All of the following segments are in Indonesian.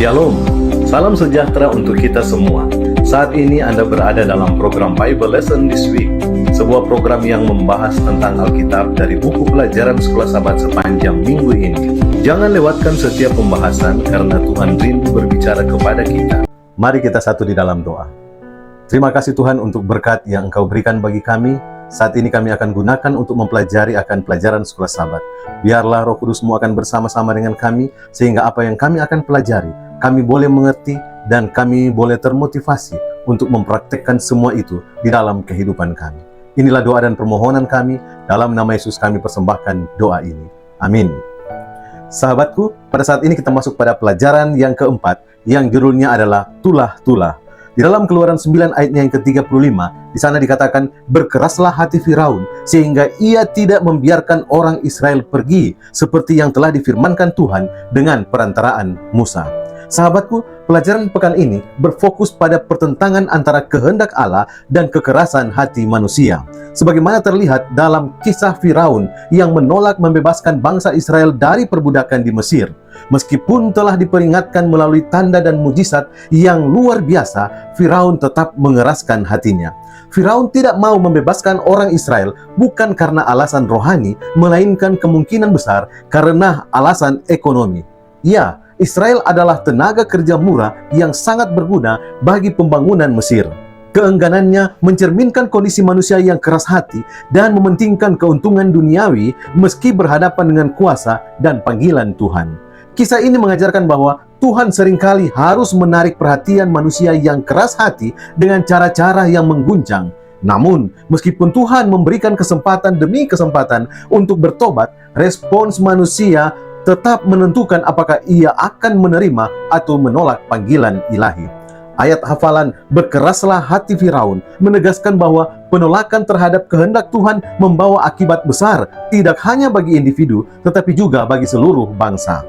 Shalom, salam sejahtera untuk kita semua. Saat ini Anda berada dalam program Bible Lesson This Week, sebuah program yang membahas tentang Alkitab dari buku pelajaran Sekolah Sahabat sepanjang minggu ini. Jangan lewatkan setiap pembahasan karena Tuhan rindu berbicara kepada kita. Mari kita satu di dalam doa. Terima kasih Tuhan untuk berkat yang Engkau berikan bagi kami. Saat ini kami akan gunakan untuk mempelajari akan pelajaran Sekolah Sahabat. Biarlah Roh Kudus-Mu akan bersama-sama dengan kami, sehingga apa yang kami akan pelajari, kami boleh mengerti dan kami boleh termotivasi untuk mempraktekkan semua itu di dalam kehidupan kami. Inilah doa dan permohonan kami, dalam nama Yesus kami persembahkan doa ini. Amin. Sahabatku, pada saat ini kita masuk pada pelajaran yang keempat, yang judulnya adalah Tulah-tulah. Di dalam Keluaran 9 ayatnya yang ke-35, di sana dikatakan, berkeraslah hati Firaun, sehingga ia tidak membiarkan orang Israel pergi, seperti yang telah difirmankan Tuhan dengan perantaraan Musa. Sahabatku, pelajaran pekan ini berfokus pada pertentangan antara kehendak Allah dan kekerasan hati manusia. Sebagaimana terlihat dalam kisah Firaun yang menolak membebaskan bangsa Israel dari perbudakan di Mesir. Meskipun telah diperingatkan melalui tanda dan mujizat yang luar biasa, Firaun tetap mengeraskan hatinya. Firaun tidak mau membebaskan orang Israel bukan karena alasan rohani, melainkan kemungkinan besar karena alasan ekonomi. Ya, Israel adalah tenaga kerja murah yang sangat berguna bagi pembangunan Mesir. Keengganannya mencerminkan kondisi manusia yang keras hati dan mementingkan keuntungan duniawi meski berhadapan dengan kuasa dan panggilan Tuhan. Kisah ini mengajarkan bahwa Tuhan seringkali harus menarik perhatian manusia yang keras hati dengan cara-cara yang mengguncang. Namun, meskipun Tuhan memberikan kesempatan demi kesempatan untuk bertobat, respons manusia tetap menentukan apakah ia akan menerima atau menolak panggilan ilahi. Ayat hafalan berkeraslah hati Firaun menegaskan bahwa penolakan terhadap kehendak Tuhan membawa akibat besar tidak hanya bagi individu tetapi juga bagi seluruh bangsa.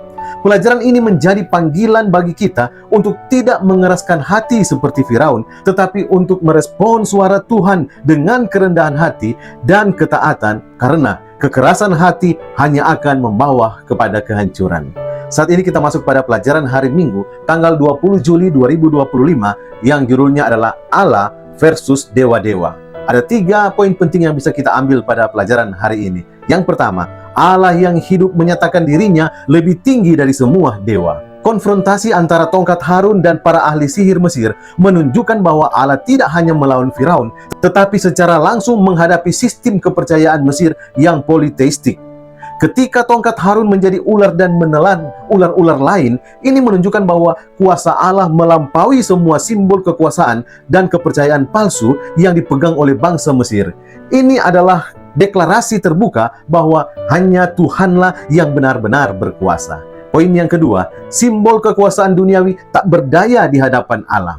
Pelajaran ini menjadi panggilan bagi kita untuk tidak mengeraskan hati seperti Firaun, tetapi untuk merespon suara Tuhan dengan kerendahan hati dan ketaatan, karena kekerasan hati hanya akan membawa kepada kehancuran. Saat ini kita masuk pada pelajaran hari Minggu, tanggal 20 Juli 2025, yang judulnya adalah Allah versus Dewa-Dewa. Ada 3 poin penting yang bisa kita ambil pada pelajaran hari ini. Yang pertama, Allah yang hidup menyatakan dirinya lebih tinggi dari semua dewa. Konfrontasi antara tongkat Harun dan para ahli sihir Mesir menunjukkan bahwa Allah tidak hanya melawan Firaun, tetapi secara langsung menghadapi sistem kepercayaan Mesir yang politeistik. Ketika tongkat Harun menjadi ular dan menelan ular-ular lain, ini menunjukkan bahwa kuasa Allah melampaui semua simbol kekuasaan dan kepercayaan palsu yang dipegang oleh bangsa Mesir. Ini adalah deklarasi terbuka bahwa hanya Tuhanlah yang benar-benar berkuasa. Poin yang kedua, simbol kekuasaan duniawi tak berdaya di hadapan Allah.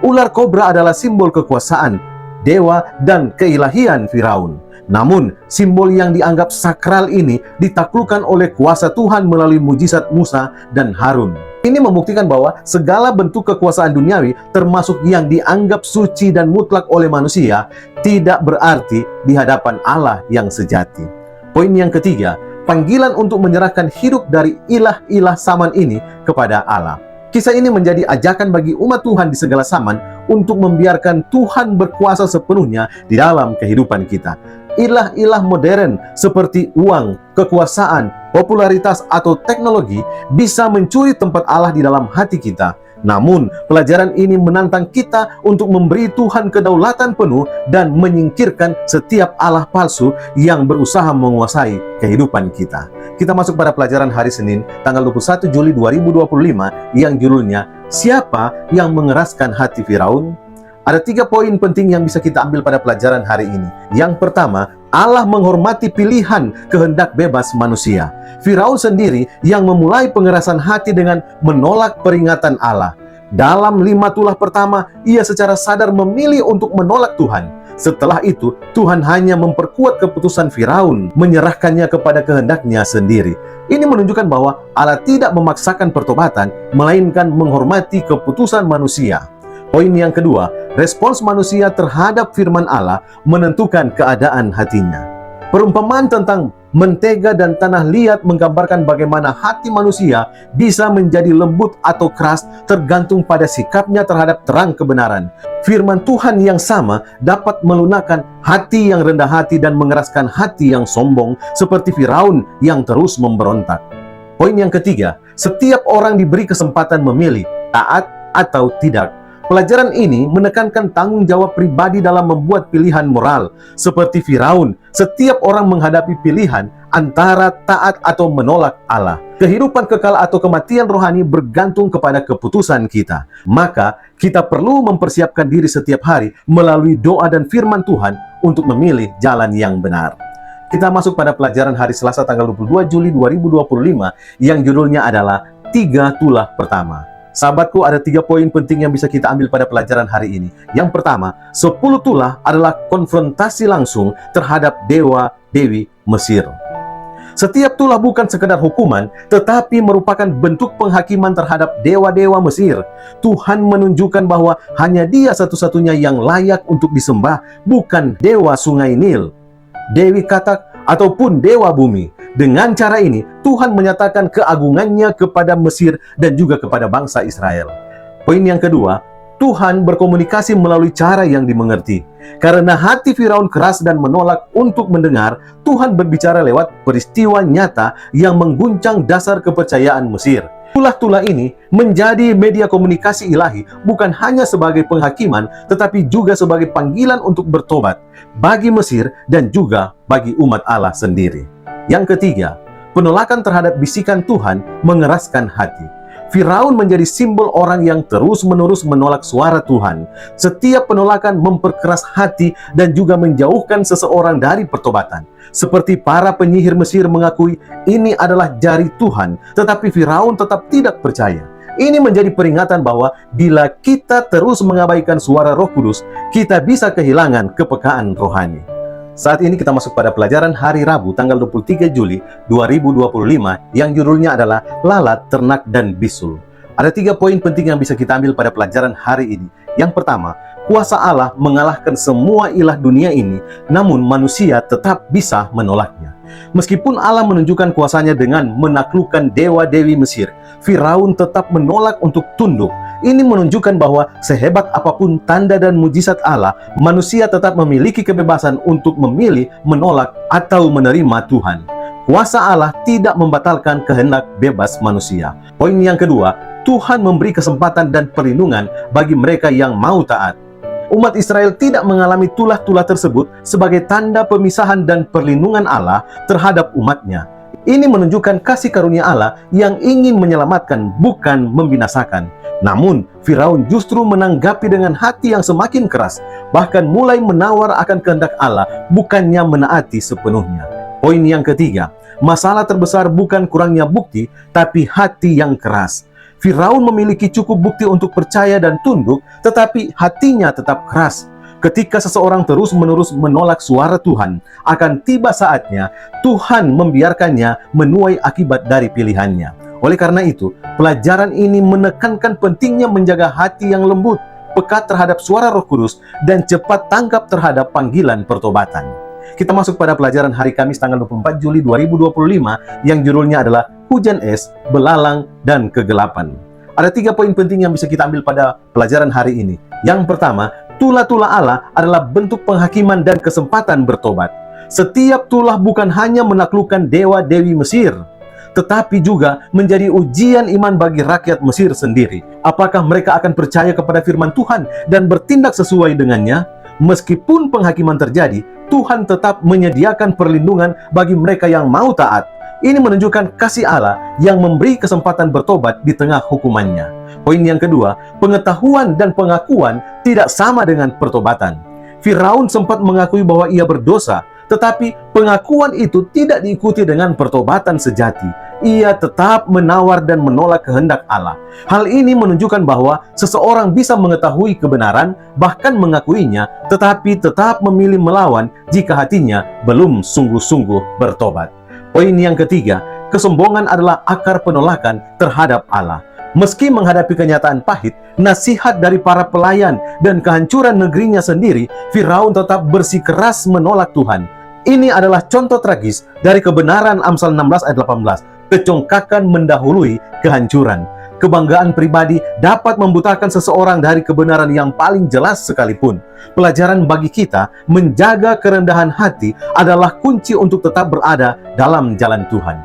Ular kobra adalah simbol kekuasaan, dewa, dan keilahian Firaun. Namun, simbol yang dianggap sakral ini ditaklukkan oleh kuasa Tuhan melalui mujizat Musa dan Harun. Ini membuktikan bahwa segala bentuk kekuasaan duniawi, termasuk yang dianggap suci dan mutlak oleh manusia, tidak berarti di hadapan Allah yang sejati. Poin yang ketiga, panggilan untuk menyerahkan hidup dari ilah-ilah zaman ini kepada Allah. Kisah ini menjadi ajakan bagi umat Tuhan di segala zaman untuk membiarkan Tuhan berkuasa sepenuhnya di dalam kehidupan kita. Ilah-ilah modern seperti uang, kekuasaan, popularitas, atau teknologi bisa mencuri tempat Allah di dalam hati kita. Namun, pelajaran ini menantang kita untuk memberi Tuhan kedaulatan penuh dan menyingkirkan setiap Allah palsu yang berusaha menguasai kehidupan kita. Kita masuk pada pelajaran hari Senin, tanggal 21 Juli 2025, yang judulnya, Siapa yang mengeraskan hati Firaun? Ada 3 poin penting yang bisa kita ambil pada pelajaran hari ini. Yang pertama, Allah menghormati pilihan kehendak bebas manusia. Firaun sendiri yang memulai pengerasan hati dengan menolak peringatan Allah. Dalam 5 tulah pertama, ia secara sadar memilih untuk menolak Tuhan. Setelah itu, Tuhan hanya memperkuat keputusan Firaun, menyerahkannya kepada kehendaknya sendiri. Ini menunjukkan bahwa Allah tidak memaksakan pertobatan, melainkan menghormati keputusan manusia. Poin yang kedua, respons manusia terhadap firman Allah menentukan keadaan hatinya. Perumpamaan tentang Mentega dan tanah liat menggambarkan bagaimana hati manusia bisa menjadi lembut atau keras tergantung pada sikapnya terhadap terang kebenaran. Firman Tuhan yang sama dapat melunakkan hati yang rendah hati dan mengeraskan hati yang sombong seperti Firaun yang terus memberontak. Poin yang ketiga, setiap orang diberi kesempatan memilih taat atau tidak. Pelajaran ini menekankan tanggung jawab pribadi dalam membuat pilihan moral. Seperti Firaun, setiap orang menghadapi pilihan antara taat atau menolak Allah. Kehidupan kekal atau kematian rohani bergantung kepada keputusan kita. Maka, kita perlu mempersiapkan diri setiap hari melalui doa dan firman Tuhan untuk memilih jalan yang benar. Kita masuk pada pelajaran hari Selasa tanggal 22 Juli 2025 yang judulnya adalah 3 tulah pertama. Sahabatku, ada 3 poin penting yang bisa kita ambil pada pelajaran hari ini. Yang pertama, 10 tulah adalah konfrontasi langsung terhadap dewa-dewi Mesir. Setiap tulah bukan sekedar hukuman, tetapi merupakan bentuk penghakiman terhadap dewa-dewa Mesir. Tuhan menunjukkan bahwa hanya Dia satu-satunya yang layak untuk disembah, bukan dewa sungai Nil, Dewi Katak, ataupun dewa bumi. Dengan cara ini, Tuhan menyatakan keagungannya kepada Mesir dan juga kepada bangsa Israel. Poin yang kedua, Tuhan berkomunikasi melalui cara yang dimengerti. Karena hati Firaun keras dan menolak untuk mendengar, Tuhan berbicara lewat peristiwa nyata yang mengguncang dasar kepercayaan Mesir. Tulah-tulah ini menjadi media komunikasi ilahi, bukan hanya sebagai penghakiman, tetapi juga sebagai panggilan untuk bertobat bagi Mesir dan juga bagi umat Allah sendiri. Yang ketiga, penolakan terhadap bisikan Tuhan mengeraskan hati. Firaun menjadi simbol orang yang terus-menerus menolak suara Tuhan. Setiap penolakan memperkeras hati dan juga menjauhkan seseorang dari pertobatan. Seperti para penyihir Mesir mengakui ini adalah jari Tuhan, tetapi Firaun tetap tidak percaya. Ini menjadi peringatan bahwa bila kita terus mengabaikan suara Roh Kudus, kita bisa kehilangan kepekaan rohani. Saat ini kita masuk pada pelajaran hari Rabu tanggal 23 Juli 2025 yang judulnya adalah Lalat, Ternak, dan Bisul. Ada 3 poin penting yang bisa kita ambil pada pelajaran hari ini. Yang pertama, kuasa Allah mengalahkan semua ilah dunia ini, namun manusia tetap bisa menolaknya. Meskipun Allah menunjukkan kuasanya dengan menaklukkan dewa-dewi Mesir, Firaun tetap menolak untuk tunduk. Ini menunjukkan bahwa sehebat apapun tanda dan mujizat Allah, manusia tetap memiliki kebebasan untuk memilih, menolak, atau menerima Tuhan. Kuasa Allah tidak membatalkan kehendak bebas manusia. Poin yang kedua, Tuhan memberi kesempatan dan perlindungan bagi mereka yang mau taat. Umat Israel tidak mengalami tulah-tulah tersebut sebagai tanda pemisahan dan perlindungan Allah terhadap umatnya. Ini menunjukkan kasih karunia Allah yang ingin menyelamatkan, bukan membinasakan. Namun, Firaun justru menanggapi dengan hati yang semakin keras, bahkan mulai menawar akan kehendak Allah, bukannya menaati sepenuhnya. Poin yang ketiga, masalah terbesar bukan kurangnya bukti, tapi hati yang keras. Firaun memiliki cukup bukti untuk percaya dan tunduk, tetapi hatinya tetap keras. Ketika seseorang terus-menerus menolak suara Tuhan, akan tiba saatnya Tuhan membiarkannya menuai akibat dari pilihannya. Oleh karena itu, pelajaran ini menekankan pentingnya menjaga hati yang lembut, peka terhadap suara Roh Kudus, dan cepat tanggap terhadap panggilan pertobatan. Kita masuk pada pelajaran hari Kamis tanggal 24 Juli 2025 yang judulnya adalah Hujan Es, Belalang, dan Kegelapan. Ada 3 poin penting yang bisa kita ambil pada pelajaran hari ini. Yang pertama, tulah-tulah Allah adalah bentuk penghakiman dan kesempatan bertobat. Setiap tulah bukan hanya menaklukkan dewa-dewi Mesir, tetapi juga menjadi ujian iman bagi rakyat Mesir sendiri. Apakah mereka akan percaya kepada firman Tuhan dan bertindak sesuai dengannya? Meskipun penghakiman terjadi, Tuhan tetap menyediakan perlindungan bagi mereka yang mau taat. Ini menunjukkan kasih Allah yang memberi kesempatan bertobat di tengah hukumannya. Poin yang kedua, pengetahuan dan pengakuan tidak sama dengan pertobatan. Firaun sempat mengakui bahwa ia berdosa, tetapi pengakuan itu tidak diikuti dengan pertobatan sejati. Ia tetap menawar dan menolak kehendak Allah. Hal ini menunjukkan bahwa seseorang bisa mengetahui kebenaran, bahkan mengakuinya, tetapi tetap memilih melawan jika hatinya belum sungguh-sungguh bertobat. Poin yang ketiga, kesombongan adalah akar penolakan terhadap Allah. Meski menghadapi kenyataan pahit, nasihat dari para pelayan, dan kehancuran negerinya sendiri, Firaun tetap bersikeras menolak Tuhan. Ini adalah contoh tragis dari kebenaran Amsal 16 ayat 18. Kecongkakan mendahului kehancuran. Kebanggaan pribadi dapat membutakan seseorang dari kebenaran yang paling jelas sekalipun. Pelajaran bagi kita menjaga kerendahan hati adalah kunci untuk tetap berada dalam jalan Tuhan.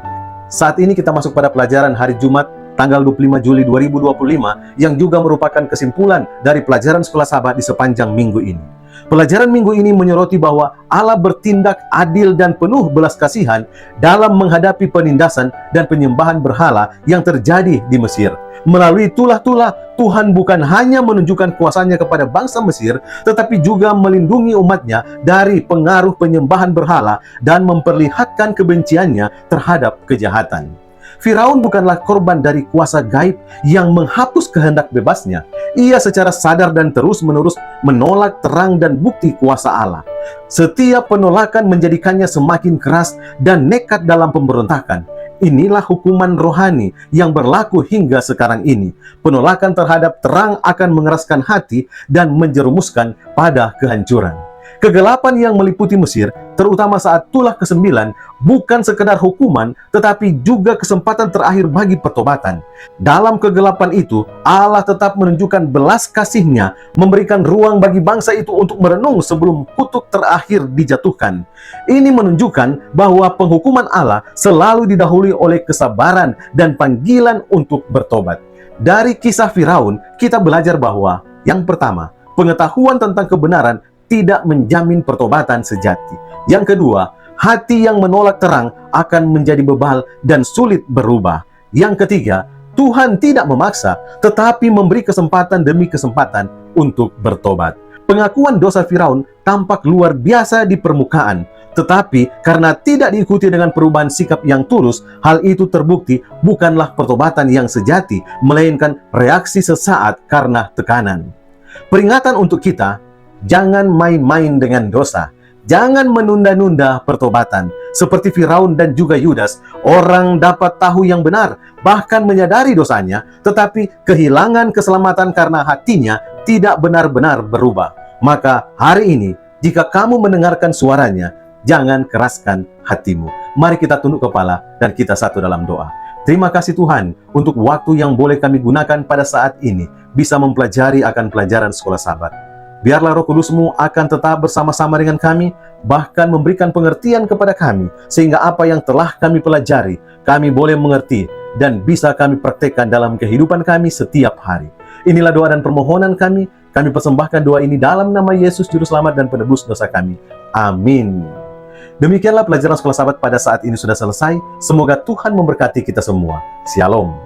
Saat ini kita masuk pada pelajaran hari Jumat tanggal 25 Juli 2025 yang juga merupakan kesimpulan dari pelajaran Sekolah Sabat di sepanjang minggu ini. Pelajaran minggu ini menyoroti bahwa Allah bertindak adil dan penuh belas kasihan dalam menghadapi penindasan dan penyembahan berhala yang terjadi di Mesir. Melalui tulah-tulah, Tuhan bukan hanya menunjukkan kuasanya kepada bangsa Mesir, tetapi juga melindungi umatnya dari pengaruh penyembahan berhala dan memperlihatkan kebenciannya terhadap kejahatan. Firaun bukanlah korban dari kuasa gaib yang menghapus kehendak bebasnya. Ia secara sadar dan terus-menerus menolak terang dan bukti kuasa Allah. Setiap penolakan menjadikannya semakin keras dan nekat dalam pemberontakan. Inilah hukuman rohani yang berlaku hingga sekarang ini. Penolakan terhadap terang akan mengeraskan hati dan menjerumuskan pada kehancuran. Kegelapan yang meliputi Mesir, terutama saat tulah ke-9, bukan sekedar hukuman, tetapi juga kesempatan terakhir bagi pertobatan. Dalam kegelapan itu, Allah tetap menunjukkan belas kasih-Nya, memberikan ruang bagi bangsa itu untuk merenung sebelum kutuk terakhir dijatuhkan. Ini menunjukkan bahwa penghukuman Allah selalu didahului oleh kesabaran dan panggilan untuk bertobat. Dari kisah Firaun, kita belajar bahwa, yang pertama, pengetahuan tentang kebenaran tidak menjamin pertobatan sejati. Yang kedua, hati yang menolak terang akan menjadi bebal dan sulit berubah. Yang ketiga, Tuhan tidak memaksa, tetapi memberi kesempatan demi kesempatan untuk bertobat. Pengakuan dosa Firaun tampak luar biasa di permukaan, tetapi karena tidak diikuti dengan perubahan sikap yang tulus, hal itu terbukti bukanlah pertobatan yang sejati, melainkan reaksi sesaat karena tekanan. Peringatan untuk kita, jangan main-main dengan dosa. Jangan menunda-nunda pertobatan. Seperti Firaun dan juga Yudas, orang dapat tahu yang benar, bahkan menyadari dosanya, tetapi kehilangan keselamatan karena hatinya tidak benar-benar berubah. Maka hari ini, jika kamu mendengarkan suaranya, jangan keraskan hatimu. Mari kita tunduk kepala dan kita satu dalam doa. Terima kasih Tuhan untuk waktu yang boleh kami gunakan pada saat ini, bisa mempelajari akan pelajaran Sekolah Sabat. Biarlah Roh Kudus-Mu akan tetap bersama-sama dengan kami, bahkan memberikan pengertian kepada kami, sehingga apa yang telah kami pelajari, kami boleh mengerti dan bisa kami praktekkan dalam kehidupan kami setiap hari. Inilah doa dan permohonan kami persembahkan doa ini dalam nama Yesus Juru Selamat dan Penebus dosa kami. Amin. Demikianlah pelajaran Sekolah Sabat pada saat ini sudah selesai. Semoga Tuhan memberkati kita semua. Shalom.